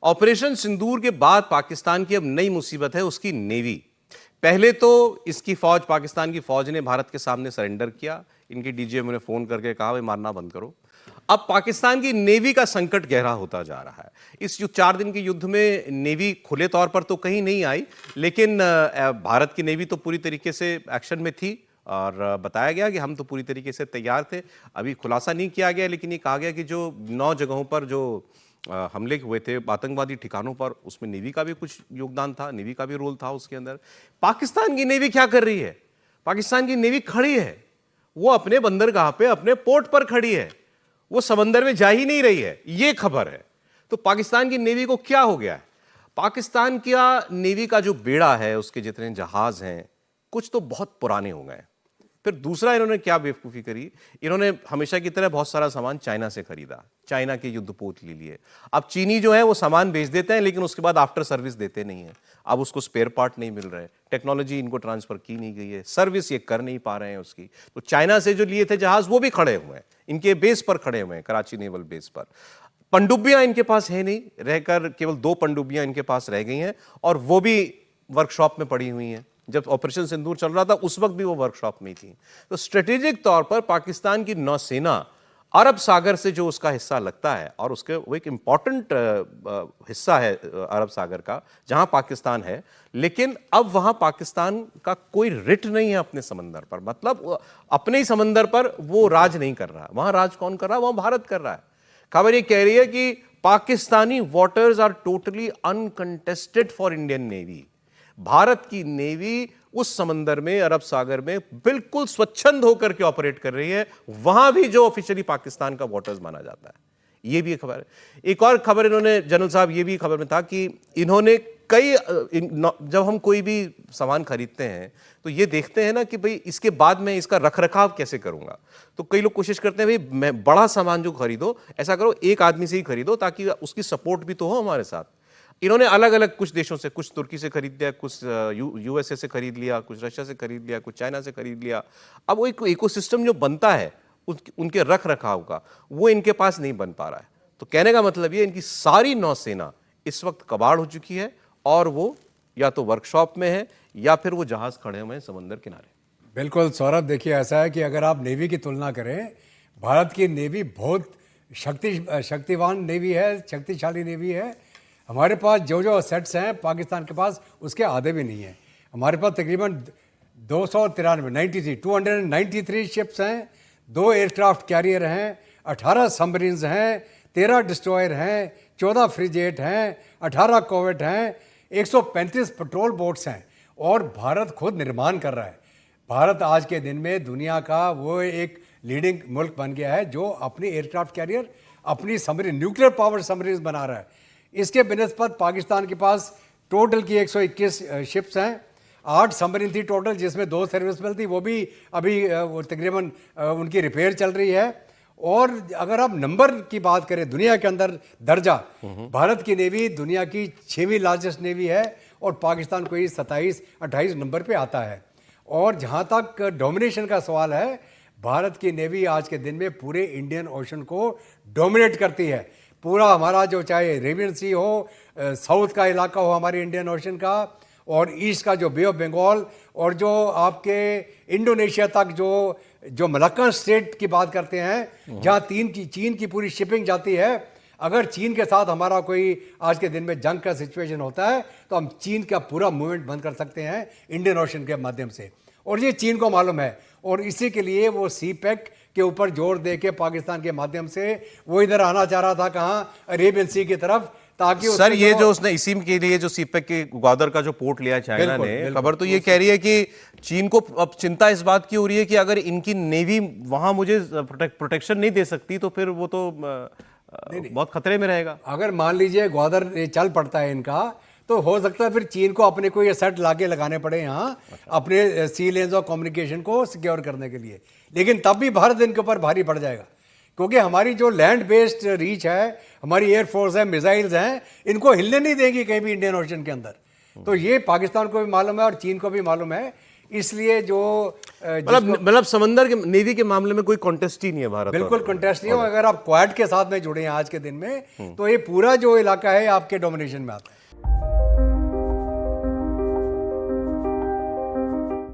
Operation सिंदूर के बाद पाकिस्तान की अब नई मुसीबत है उसकी नेवी। पहले तो इसकी फौज, पाकिस्तान की फौज ने भारत के सामने सरेंडर किया। इनके डीजीएम ने फोन करके कहा भाई मारना बंद करो। अब पाकिस्तान की नेवी का संकट गहरा होता जा रहा है। इस 4 दिन के युद्ध में नेवी खुले तौर पर तो कहीं नहीं आई, लेकिन भारत की नेवी तो पूरी तरीके से एक्शन में थी और बताया गया कि हम तो पूरी तरीके से तैयार थे। अभी खुलासा नहीं किया गया, लेकिन ये कहा गया कि जो 9 जगहों पर जो हमले हुए थे आतंकवादी ठिकानों पर, उसमें नेवी का भी कुछ योगदान था, नेवी का भी रोल था उसके अंदर। पाकिस्तान की नेवी क्या कर रही है? पाकिस्तान की नेवी खड़ी है, वो अपने बंदरगाह पे, अपने पोर्ट पर खड़ी है, वो समंदर में जा ही नहीं रही है, ये खबर है। तो पाकिस्तान की नेवी को क्या हो गया है? पाकिस्तान का नेवी का जो बेड़ा है, उसके जितने जहाज हैं, कुछ तो बहुत पुराने हो गए। फिर दूसरा इन्होंने क्या बेवकूफ़ी करी, इन्होंने हमेशा की तरह बहुत सारा सामान चाइना से खरीदा, चाइना के युद्धपोत ले लिए। अब चीनी जो है वो सामान बेच देते हैं, लेकिन उसके बाद आफ्टर सर्विस देते नहीं है। अब उसको स्पेयर पार्ट नहीं मिल रहे, टेक्नोलॉजी इनको ट्रांसफर की नहीं गई है, सर्विस ये कर नहीं पा रहे हैं उसकी। तो चाइना से जो लिए थे जहाज वो भी खड़े हुए हैं, इनके बेस पर खड़े हुए हैं, कराची नेवल बेस पर। पनडुब्बियां इनके पास है नहीं, रहकर केवल 2 पनडुब्बियां इनके पास रह गई हैं, और वो भी वर्कशॉप में पड़ी हुई हैं। जब ऑपरेशन सिंदूर चल रहा था उस वक्त भी वो वर्कशॉप में थी। तो स्ट्रेटेजिक तौर पर पाकिस्तान की नौसेना अरब सागर से जो उसका हिस्सा लगता है, और उसके वो एक इंपॉर्टेंट हिस्सा है अरब सागर का, जहां पाकिस्तान है, लेकिन अब वहां पाकिस्तान का कोई रिट नहीं है अपने समंदर पर। मतलब अपने ही समंदर पर वो राज नहीं कर रहा। वहां राज कौन कर रहा है? वहां भारत कर रहा है। खबर ये कह रही है कि Pakistani waters are totally uncontested for Indian navy. Bharat की नेवी उस समंदर में, अरब सागर में, बिल्कुल स्वच्छंद होकर के ऑपरेट कर रही है, वहां भी जो ऑफिशियली पाकिस्तान का वाटर्स माना जाता है। यह भी एक खबर है। एक और खबर इन्होंने, जनरल साहब, यह भी खबर में था कि इन्होंने कई जब हम कोई भी सामान खरीदते हैं तो ये देखते हैं ना कि भाई इसके बाद मैं इसका रख रखाव कैसे करूंगा। तो कई लोग कोशिश करते हैं भाई मैं बड़ा सामान जो खरीदो, ऐसा करो एक आदमी से ही खरीदो ताकि उसकी सपोर्ट भी तो हो हमारे साथ। इन्होंने अलग अलग कुछ देशों से, कुछ तुर्की से खरीद लिया, कुछ यूएसए से खरीद लिया, कुछ रशिया से खरीद लिया, कुछ चाइना से खरीद लिया। अब वो एक इकोसिस्टम जो बनता है उनके रख रखाव का, वो इनके पास नहीं बन पा रहा है। तो कहने का मतलब ये, इनकी सारी नौसेना इस वक्त कबाड़ हो चुकी है, और वो या तो वर्कशॉप में है या फिर वो जहाज खड़े हुए हैं समंदर किनारे। बिल्कुल सौरभ, देखिए ऐसा है कि अगर आप नेवी की तुलना करें, भारत की नेवी बहुत शक्तिवान नेवी है, शक्तिशाली नेवी है। हमारे पास जो जो असेट्स हैं पाकिस्तान के पास उसके आधे भी नहीं हैं। हमारे पास तकरीबन 293 शिप्स हैं, 2 एयरक्राफ्ट कैरियर हैं, 18 सबमरीन्स हैं, 13 डिस्ट्रॉयर हैं, 14 फ्रिगेट हैं, 18 कॉवेट हैं, 135 पेट्रोल बोट्स हैं, और भारत खुद निर्माण कर रहा है। भारत आज के दिन में दुनिया का वो एक लीडिंग मुल्क बन गया है जो अपनी एयरक्राफ्ट कैरियर, अपनी सबमरीन, न्यूक्लियर पावर सबमरीन बना रहा है। इसके बिनस्बत पाकिस्तान के पास टोटल की 121 शिप्स हैं, 8 सबमरीन थी टोटल, जिसमें 2 सर्विसबल थी, वो भी अभी तकरीबन उनकी रिपेयर चल रही है। और अगर आप नंबर की बात करें दुनिया के अंदर दर्जा, भारत की नेवी दुनिया की 6वीं लार्जेस्ट नेवी है, और पाकिस्तान को ये 27-28 नंबर पे आता है। और जहाँ तक डोमिनेशन का सवाल है, भारत की नेवी आज के दिन में पूरे इंडियन ओशन को डोमिनेट करती है। पूरा हमारा जो, चाहे अरेबियन सी हो, साउथ का इलाका हो हमारे इंडियन ओशन का, और ईस्ट का जो बे ऑफ बंगाल, और जो आपके इंडोनेशिया तक जो मलक्का स्टेट की बात करते हैं, जहाँ चीन की पूरी शिपिंग जाती है। अगर चीन के साथ हमारा कोई आज के दिन में जंग का सिचुएशन होता है तो हम चीन का पूरा मूवमेंट बंद कर सकते हैं इंडियन ओशन के माध्यम से, और ये चीन को मालूम है। और इसी के लिए वो सी पैक के ऊपर जोर दे के पाकिस्तान के माध्यम से वो इधर आना चाह रहा था, कहाँ, अरेबियन सी की तरफ, ताकि सर ये जो उसने इसी के लिए जो सीपेक के ग्वादर का जो पोर्ट लिया चाइना ने, खबर तो ये कह रही है कि चीन को अब चिंता इस बात की हो रही है कि अगर इनकी नेवी वहां मुझे प्रोटेक्शन नहीं दे सकती तो फिर वो तो बहुत खतरे में रहेगा। अगर मान लीजिए ग्वादर चल पड़ता है इनका, तो हो सकता है फिर चीन को अपने को ये सेट लाके लगाने पड़े यहाँ, अपने सी लेन्स और कम्युनिकेशन को सिक्योर करने के लिए। लेकिन तब भी भारत इनके ऊपर भारी पड़ जाएगा, क्योंकि हमारी जो लैंड बेस्ड रीच है, हमारी एयरफोर्स है, मिसाइल्स हैं, इनको हिलने नहीं देंगी कहीं भी इंडियन ओशन के अंदर। तो ये पाकिस्तान को भी मालूम है और चीन को भी मालूम है इसलिए जो मतलब समंदर के नेवी के मामले में कोई कॉन्टेस्ट ही नहीं है भारत। बिल्कुल कंटेस्ट नहीं हो। अगर आप क्वाड के साथ में जुड़े हैं आज के दिन में, तो ये पूरा जो इलाका है आपके डोमिनेशन में आता है।